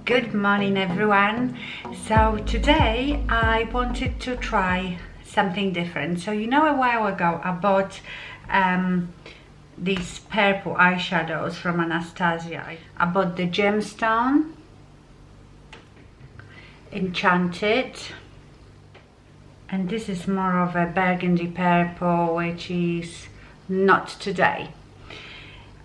Good morning everyone. So today I wanted to try something different. So you know, a while ago I bought these purple eyeshadows from Anastasia. I bought the Gemstone, Enchanted, and this is more of a burgundy purple, which is not today.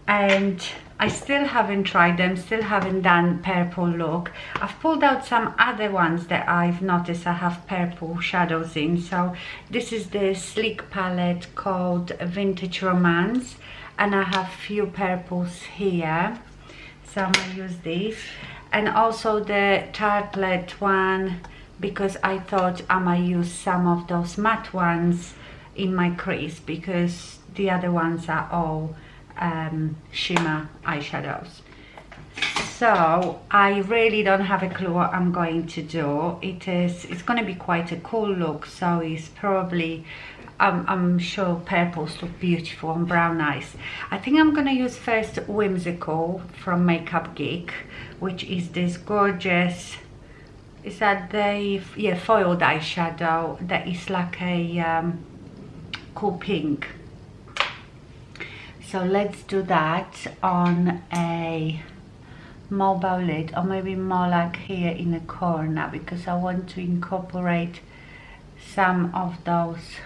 And I still haven't tried them, still haven't done purple look. I've pulled out some other ones that I've noticed I have purple shadows in. So this is the sleek palette called Vintage Romance, and I have few purples here, so I'm gonna use these. And also the Tartelette one, because I thought I might use some of those matte ones in my crease, because the other ones are all shimmer eyeshadows. So I really don't have a clue what I'm going to do. It's going to be quite a cool look, so it's probably I'm sure purples look beautiful on brown eyes. I think I'm going to use first Whimsical from Makeup Geek, which is this gorgeous, is that the foiled eyeshadow that is like a cool pink. So let's do that on a mobile lid, or maybe more like here in a corner, because I want to incorporate some of those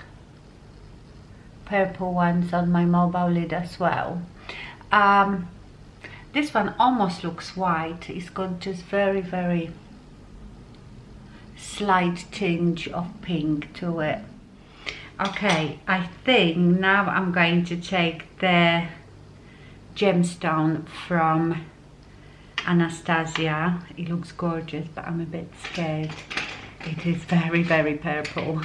purple ones on my mobile lid as well. This one almost looks white. It's got just very, very slight tinge of pink to it. Okay, I think now I'm going to take the Gemstone from Anastasia. It looks gorgeous, but I'm a bit scared. It is very, very purple.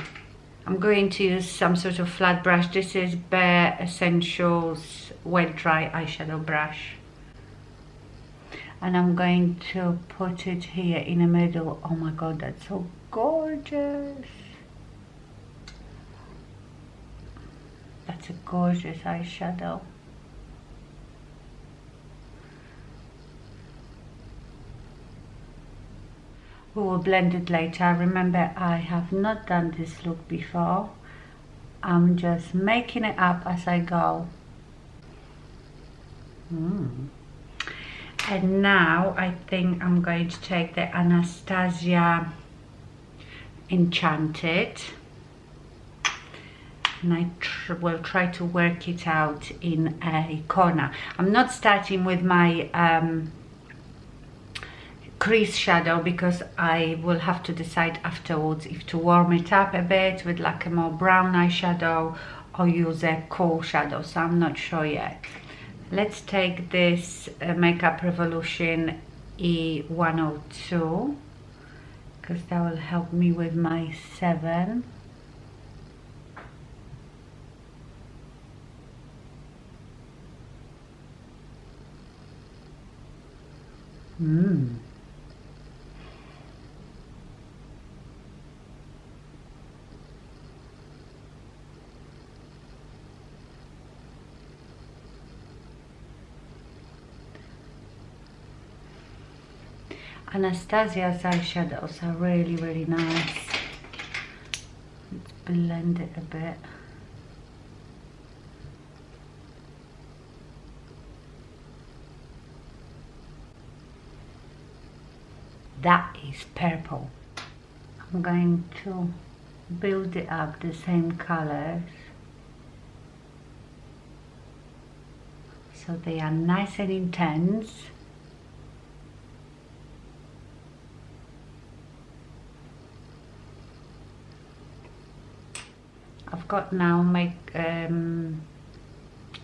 I'm going to use some sort of flat brush. This is Bare Essentials Wet Dry Eyeshadow Brush. And I'm going to put it here in the middle. Oh my god, that's so gorgeous. That's a gorgeous eyeshadow. We will blend it later. Remember, I have not done this look before. I'm just making it up as I go. And now I think I'm going to take the Anastasia Enchanted, and I will try to work it out in a corner. I'm not starting with my crease shadow, because I will have to decide afterwards if to warm it up a bit with like a more brown eyeshadow or use a cool shadow, so I'm not sure yet. Let's take this Makeup Revolution E102, because that will help me with my 7. Anastasia's eyeshadows are really, really nice. Let's blend it a bit. That is purple. I'm going to build it up the same colors, so they are nice and intense. I've got now my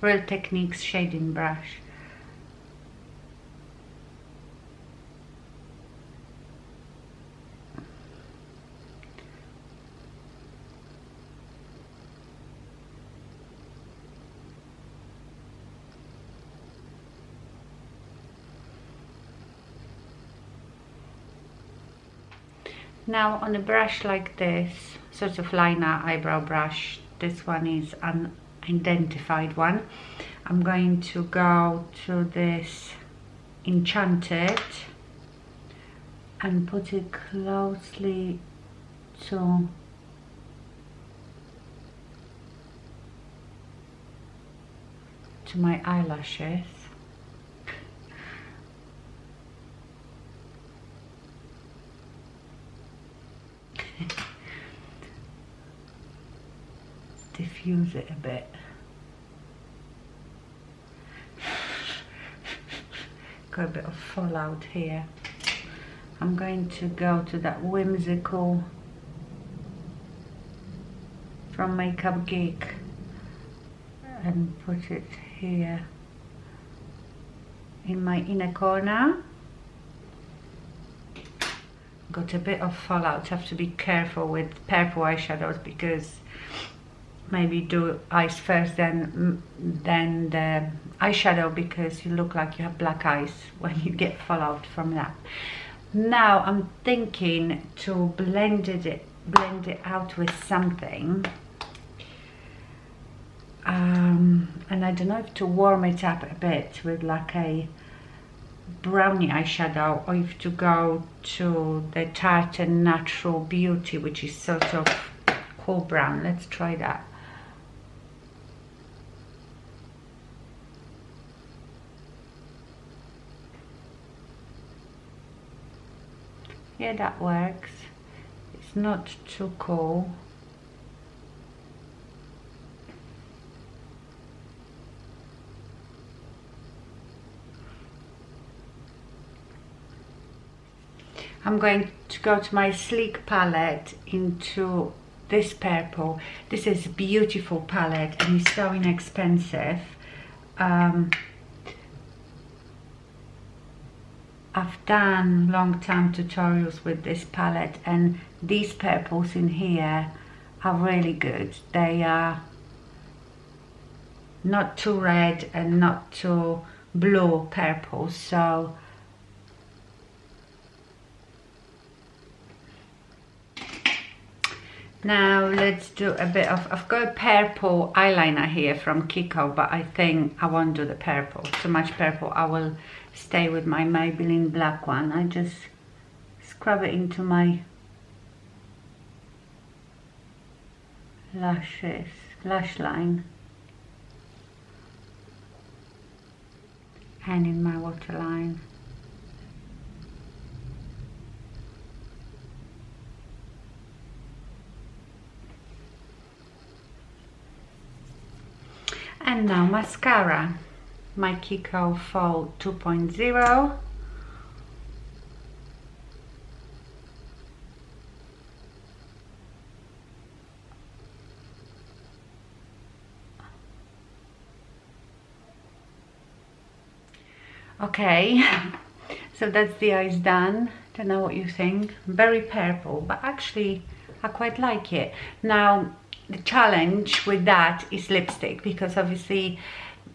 Real Techniques shading brush. Now on a brush like this, sort of liner eyebrow brush, this one is an unidentified one, I'm going to go to this Enchanted and put it closely to my eyelashes. Diffuse it a bit. Got a bit of fallout here. I'm going to go to that Whimsical from Makeup Geek and put it here in my inner corner. Got a bit of fallout. Have to be careful with purple eyeshadows because maybe do eyes first, then the eyeshadow, because you look like you have black eyes when you get fallout from that. Now I'm thinking to blend it out with something, and I don't know if to warm it up a bit with like a brownie eyeshadow, or if to go to the Tarte Natural Beauty, which is sort of cool brown. Let's try that. Yeah, that works. It's not too cool. I'm going to go to my Sleek palette into this purple. This is a beautiful palette and it's so inexpensive. I've done long time tutorials with this palette, and these purples in here are really good. They are not too red and not too blue purple, so now let's do a bit of, I've got a purple eyeliner here from Kiko, but I think I won't do the purple, too much purple. I will stay with my Maybelline black one. I just scrub it into my lashes, lash line, and in my waterline. And now mascara, my Kiko Fall 2.0. Okay, so that's the eyes done. Don't know what you think. Very purple, but actually I quite like it. Now the challenge with that is lipstick, because obviously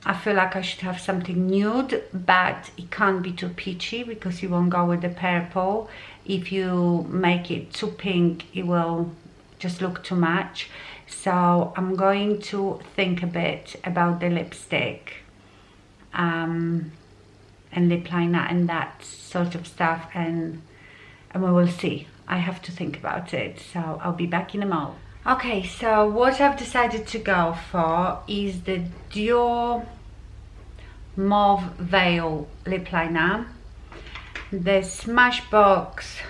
I feel like I should have something nude, but it can't be too peachy because you won't go with the purple. If you make it too pink, it will just look too much. So I'm going to think a bit about the lipstick and lip liner and that sort of stuff, and we will see. I have to think about it, so I'll be back in a moment. Okay, so what I've decided to go for is the Dior Mauve Veil lip liner, the Smashbox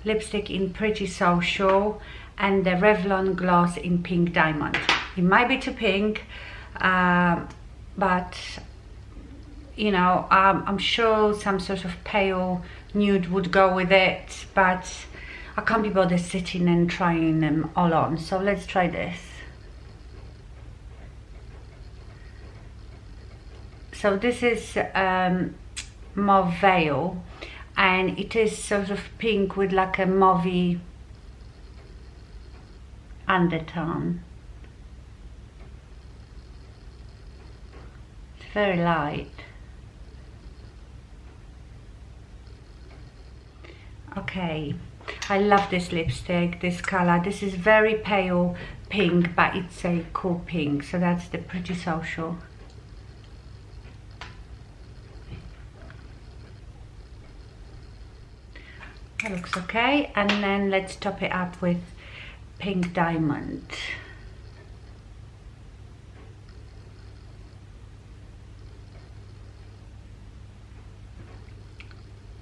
lipstick in Pretty Social, and the Revlon gloss in Pink Diamond. It might be too pink, but you know, I'm sure some sort of pale nude would go with it, but I can't be bothered sitting and trying them all on, so let's try this. So this is Mauve Veil, and it is sort of pink with like a mauvey undertone. It's very light. Okay, I love this lipstick, this color. This is very pale pink, but it's a cool pink, so that's the Pretty Social. That looks okay. And then let's top it up with pink diamond.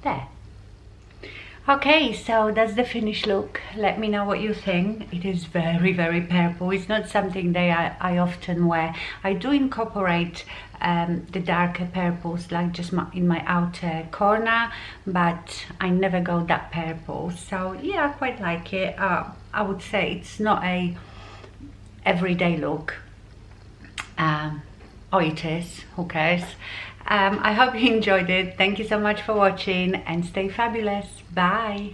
There. Okay, so that's the finished look. Let me know what you think. It is very, very purple. It's not something that I often wear. I do incorporate the darker purples, like just in my outer corner, but I never go that purple. So yeah, I quite like it. I would say it's not a everyday look. Oh, it is. Who cares? I hope you enjoyed it. Thank you so much for watching and stay fabulous. Bye.